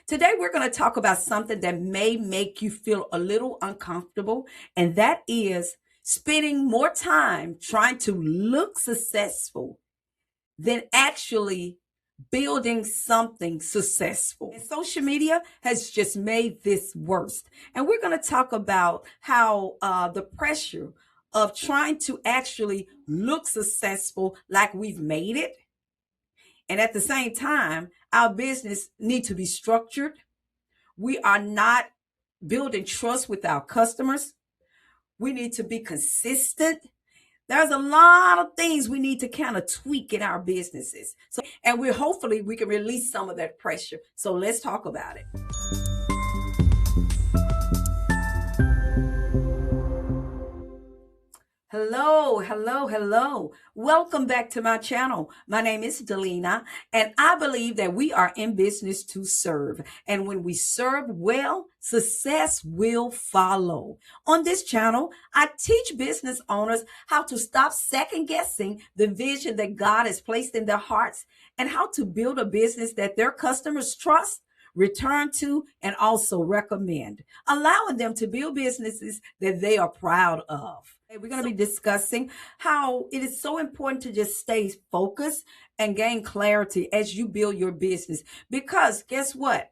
Today, we're going to talk about something that may make you feel a little uncomfortable, and that is spending more time trying to look successful than actually building something successful. And social media has just made this worse. And we're going to talk about how the pressure of trying to actually look successful like we've made it, and at the same time, our business needs to be structured. We are not building trust with our customers. We need to be consistent. There's a lot of things we need to kind of tweak in our businesses. And hopefully we can release some of that pressure. So let's talk about it. Hello. Welcome back to my channel. My name is Delina, and I believe that we are in business to serve. And when we serve well, success will follow. On this channel, I teach business owners how to stop second guessing the vision that God has placed in their hearts and how to build a business that their customers trust, return to, and also recommend, allowing them to build businesses that they are proud of. We're going to be discussing how it is so important to just stay focused and gain clarity as you build your business. Because guess what?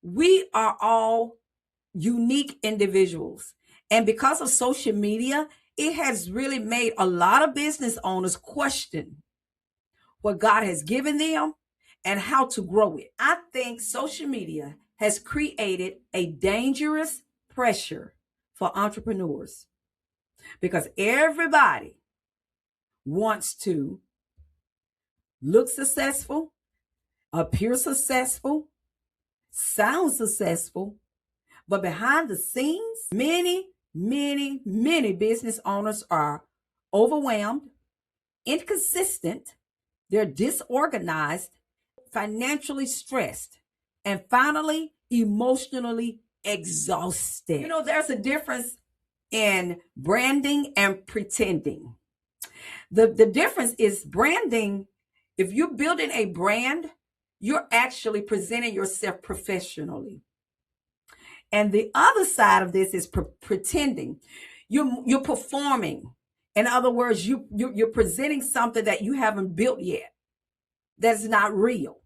We are all unique individuals. And because of social media, it has really made a lot of business owners question what God has given them and how to grow it. I think social media has created a dangerous pressure for entrepreneurs because everybody wants to look successful, appear successful, sound successful, but behind the scenes, many business owners are overwhelmed, inconsistent, they're disorganized, financially stressed, and finally, emotionally exhausted. You know, there's a difference in branding and pretending. The difference is branding. If you're building a brand, you're actually presenting yourself professionally. And the other side of this is pretending. You're performing. In other words, you're presenting something that you haven't built yet. That's not real.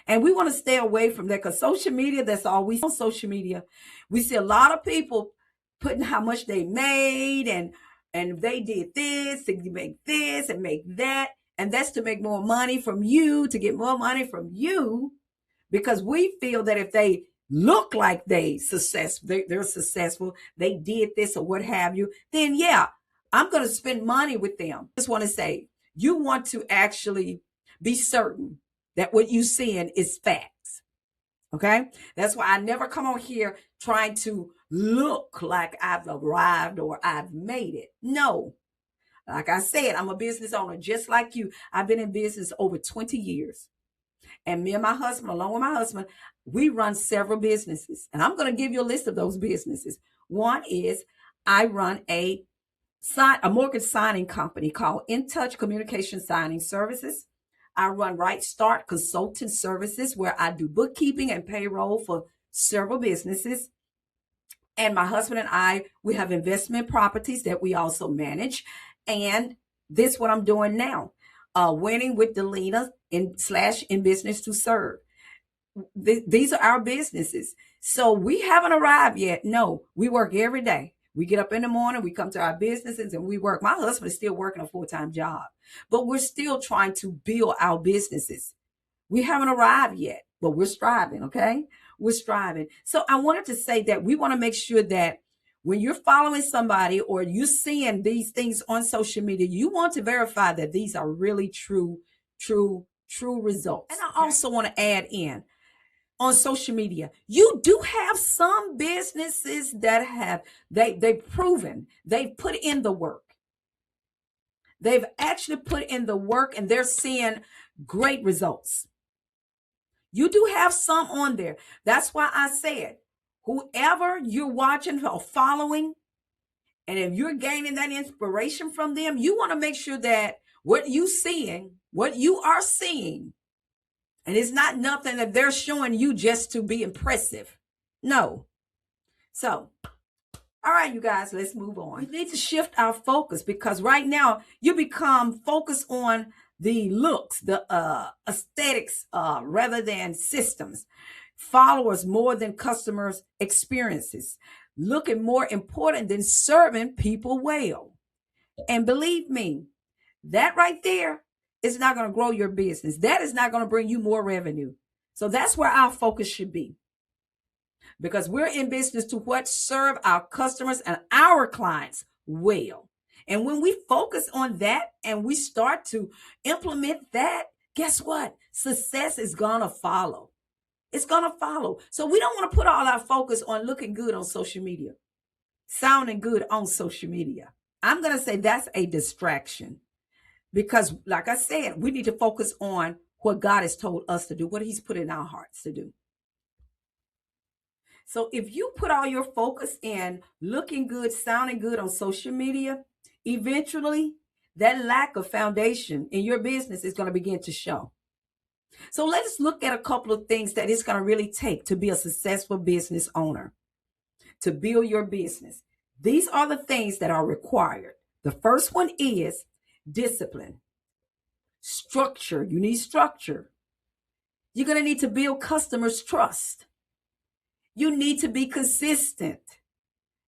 And we want to stay away from that because social media, that's all we see on social media. We see a lot of people putting how much they made and they did this to make this and make that. And that's to make more money from you, to get more money from you, because we feel that if they look like they're successful, they did this or what have you, then yeah, I'm going to spend money with them. I just want to say, you want to actually be certain that what you're seeing is facts. Okay? That's why I never come on here trying to look like I've arrived or I've made it. No. Like I said, I'm a business owner just like you. I've been in business over 20 years. And me and my husband, along with my husband, we run several businesses. And I'm going to give you a list of those businesses. One is I run a mortgage signing company called In Touch Communication Signing Services. I run Right Start Consulting Services, where I do bookkeeping and payroll for several businesses. And my husband and I, we have investment properties that we also manage. And this is what I'm doing now, winning with Delina in business to serve. These are our businesses. So we haven't arrived yet. No, we work every day. We get up in the morning, we come to our businesses and we work. My husband is still working a full-time job, but we're still trying to build our businesses. We haven't arrived yet, but we're striving, okay? We're striving. So I wanted to say that we want to make sure that when you're following somebody or you're seeing these things on social media, you want to verify that these are really true results. And I also want to add in, on social media, you do have some businesses that they've proven, they've put in the work. They've actually put in the work and they're seeing great results. You do have some on there. That's why I said, whoever you're watching or following, and if you're gaining that inspiration from them, you want to make sure that what you are seeing, And it's not nothing that they're showing you just to be impressive. No. So, all right, you guys, let's move on. We need to shift our focus because right now you become focused on the looks, the aesthetics, rather than systems. Followers more than customers' experiences. Looking more important than serving people well. And believe me, that right there is not going to grow your business. That is not going to bring you more revenue. So that's where our focus should be. Because we're in business to what? Serve our customers and our clients well. And when we focus on that and we start to implement that, guess what? Success is going to follow. It's going to follow. So we don't want to put all our focus on looking good on social media, sounding good on social media. I'm going to say that's a distraction because, like I said, we need to focus on what God has told us to do, what he's put in our hearts to do. So if you put all your focus in looking good, sounding good on social media, eventually that lack of foundation in your business is going to begin to show. So let's look at a couple of things that it's going to really take to be a successful business owner, to build your business. These are the things that are required. The first one is discipline, structure. You need structure. You're going to need to build customers' trust. You need to be consistent.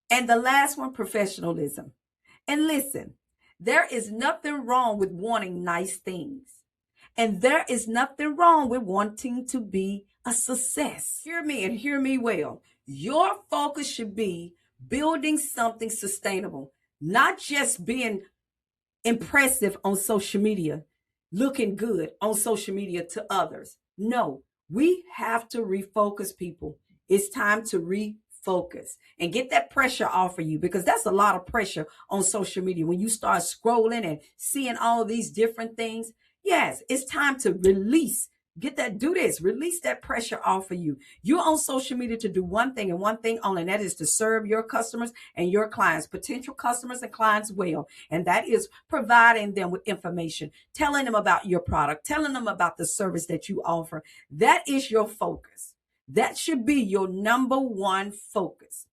And the last one, professionalism. And listen, there is nothing wrong with wanting nice things. And there is nothing wrong with wanting to be a success. Hear me and hear me well. Your focus should be building something sustainable, not just being impressive on social media, looking good on social media to others. No, we have to refocus, people. It's time to refocus and get that pressure off of you because that's a lot of pressure on social media. When you start scrolling and seeing all these different things, yes, it's time to release. Release that pressure off of you. You're on social media to do one thing and one thing only, and that is to serve your customers and your clients, potential customers and clients well. And that is providing them with information, telling them about your product, telling them about the service that you offer. That is your focus. That should be your number one focus.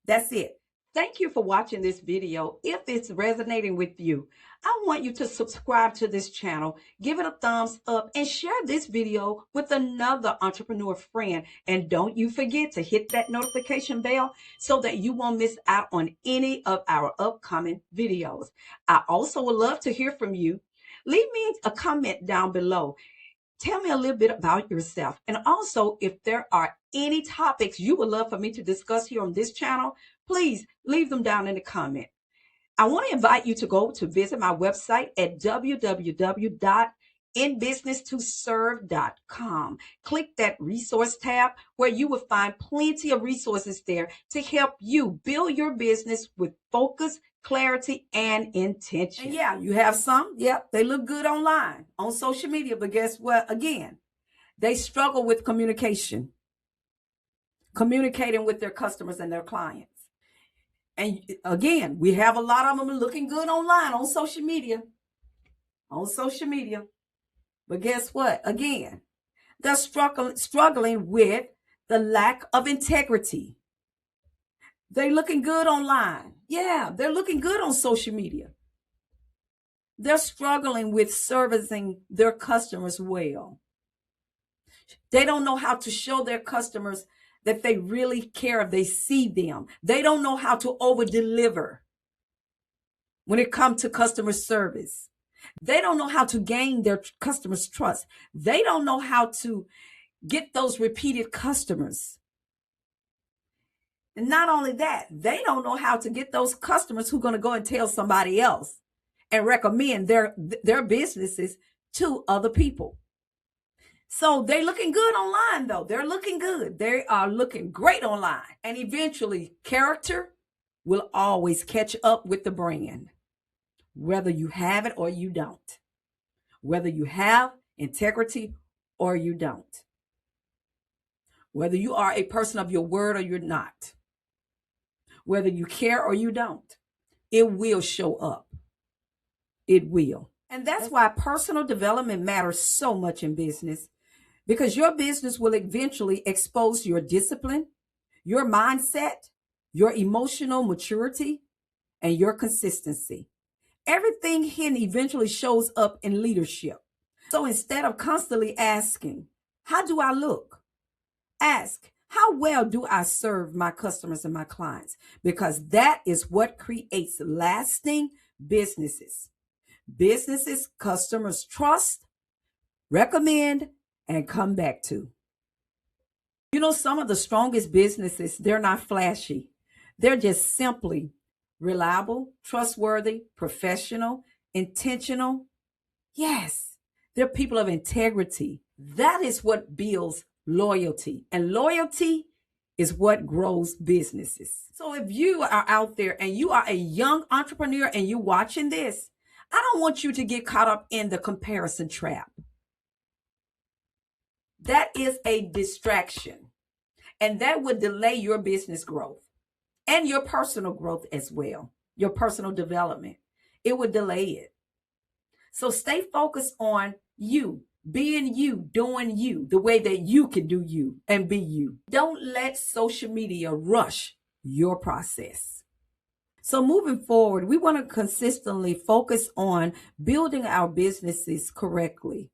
That's it. Thank you for watching this video. If it's resonating with you, I want you to subscribe to this channel, give it a thumbs up, and share this video with another entrepreneur friend. And don't you forget to hit that notification bell so that you won't miss out on any of our upcoming videos. I also would love to hear from you. Leave me a comment down below. Tell me a little bit about yourself. And also, if there are any topics you would love for me to discuss here on this channel, please leave them down in the comment. I want to invite you to go to visit my website at www.inbusinesstoserve.com. Click that resource tab where you will find plenty of resources there to help you build your business with focus, clarity, and intention. And yeah, you have some. Yep, they look good online, on social media. But guess what? Again, they struggle with communicating with their customers and their clients. And again, we have a lot of them looking good online on social media. But guess what? Again, they're struggling with the lack of integrity. They're looking good online. Yeah, they're looking good on social media. They're struggling with servicing their customers well. They don't know how to show their customers that they really care if they see them. They don't know how to over-deliver when it comes to customer service. They don't know how to gain their customers' trust. They don't know how to get those repeated customers. And not only that, they don't know how to get those customers who are going to go and tell somebody else and recommend their businesses to other people. So they're looking good online, though. They're looking good. They are looking great online. And eventually, character will always catch up with the brand, whether you have it or you don't. Whether you have integrity or you don't. Whether you are a person of your word or you're not. Whether you care or you don't. It will show up. It will. And that's why personal development matters so much in business, because your business will eventually expose your discipline, your mindset, your emotional maturity, and your consistency. Everything hidden eventually shows up in leadership. So instead of constantly asking, how do I look? Ask, how well do I serve my customers and my clients? Because that is what creates lasting businesses. Businesses customers trust, recommend, and come back to. You know, some of the strongest businesses, they're not flashy. They're just simply reliable, trustworthy, professional, intentional. Yes, they're people of integrity. That is what builds loyalty. And loyalty is what grows businesses. So if you are out there and you are a young entrepreneur and you're watching this, I don't want you to get caught up in the comparison trap. That is a distraction, and that would delay your business growth and your personal growth as well, your personal development. It would delay it. So stay focused on you, being you, doing you the way that you can do you and be you. Don't let social media rush your process. So moving forward, we want to consistently focus on building our businesses correctly.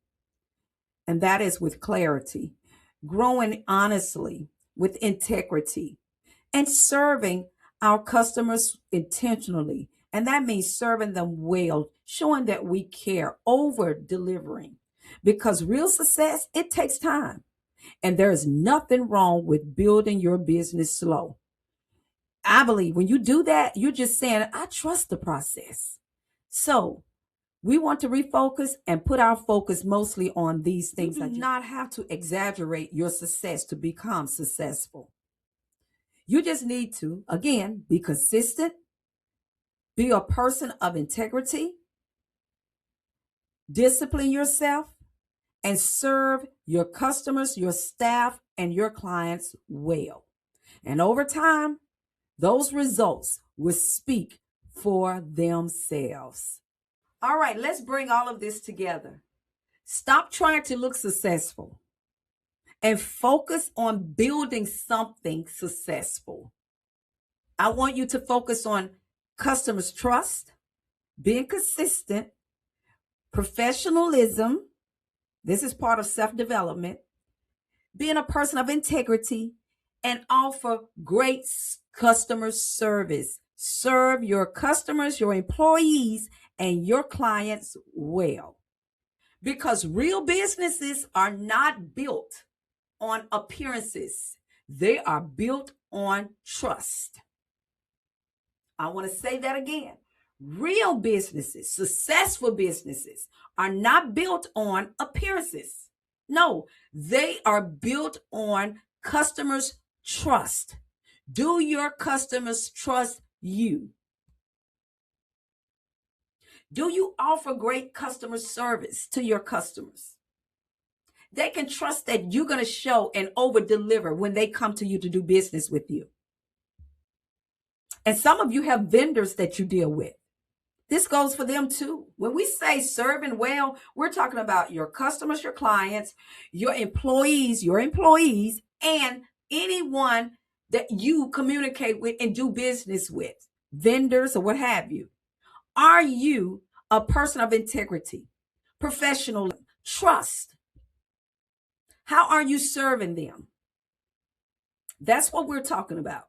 And that is with clarity, growing honestly, with integrity, and serving our customers intentionally. And that means serving them well, showing that we care, over delivering. Because real success, it takes time. And there is nothing wrong with building your business slow. I believe when you do that, you're just saying, I trust the process. So we want to refocus and put our focus mostly on these things. You do not have to exaggerate your success to become successful. You just need to, again, be consistent, be a person of integrity, discipline yourself, and serve your customers, your staff, and your clients well. And over time, those results will speak for themselves. All right, let's bring all of this together. Stop trying to look successful and focus on building something successful. I want you to focus on customers' trust, being consistent, professionalism. This is part of self-development, being a person of integrity, and offer great customer service. Serve your customers, your employees, and your clients well. Because real businesses are not built on appearances. They are built on trust. I want to say that again. Real businesses, successful businesses, are not built on appearances. No, they are built on customers' trust. Do your customers trust you? Do you offer great customer service to your customers? They can trust that you're going to show and over deliver when they come to you to do business with you. And some of you have vendors that you deal with. This goes for them too. When we say serving well, we're talking about your customers, your clients, your employees, and anyone that you communicate with and do business with, vendors or what have you. Are you a person of integrity, professional, trust? How are you serving them? That's what we're talking about.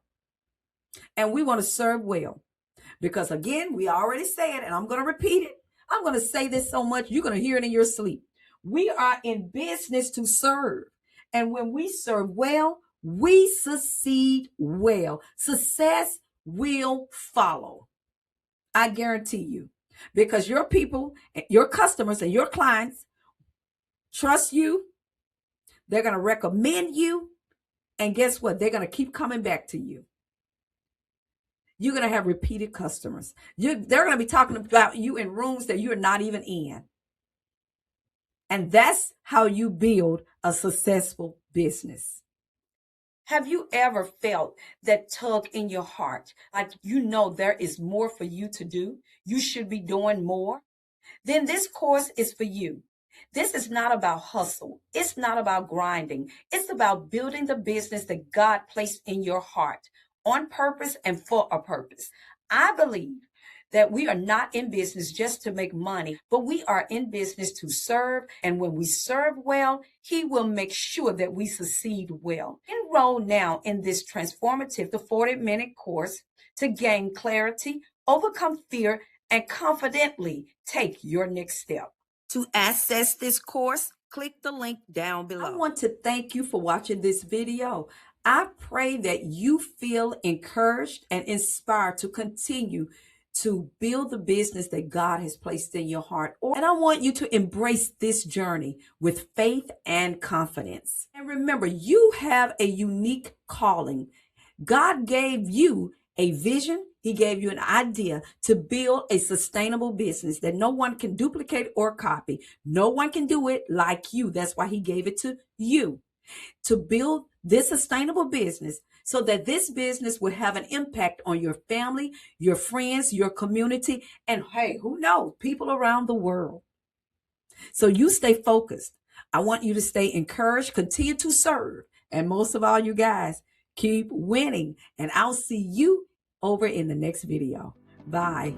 And we want to serve well. Because again, we already said, and I'm going to repeat it. I'm going to say this so much, you're going to hear it in your sleep. We are in business to serve. And when we serve well, we succeed well. Success will follow. I guarantee you. Because your people, your customers, and your clients trust you. They're going to recommend you. And guess what? They're going to keep coming back to you. You're going to have repeated customers. They're going to be talking about you in rooms that you're not even in. And that's how you build a successful business. Have you ever felt that tug in your heart? Like you know there is more for you to do? You should be doing more? then this course is for you. This is not about hustle. It's not about grinding. It's about building the business that God placed in your heart on purpose and for a purpose. I believe that we are not in business just to make money, but we are in business to serve. And when we serve well, He will make sure that we succeed well. Enroll now in this transformative, the 40-minute course to gain clarity, overcome fear, and confidently take your next step. To access this course, click the link down below. I want to thank you for watching this video. I pray that you feel encouraged and inspired to continue to build the business that God has placed in your heart. And I want you to embrace this journey with faith and confidence. And remember, you have a unique calling. God gave you a vision. He gave you an idea to build a sustainable business that no one can duplicate or copy. No one can do it like you. That's why He gave it to you, to build this sustainable business so that this business will have an impact on your family, your friends, your community, and hey, who knows, people around the world. So you stay focused. I want you to stay encouraged, continue to serve, and most of all, you guys, keep winning. And I'll see you over in the next video. Bye.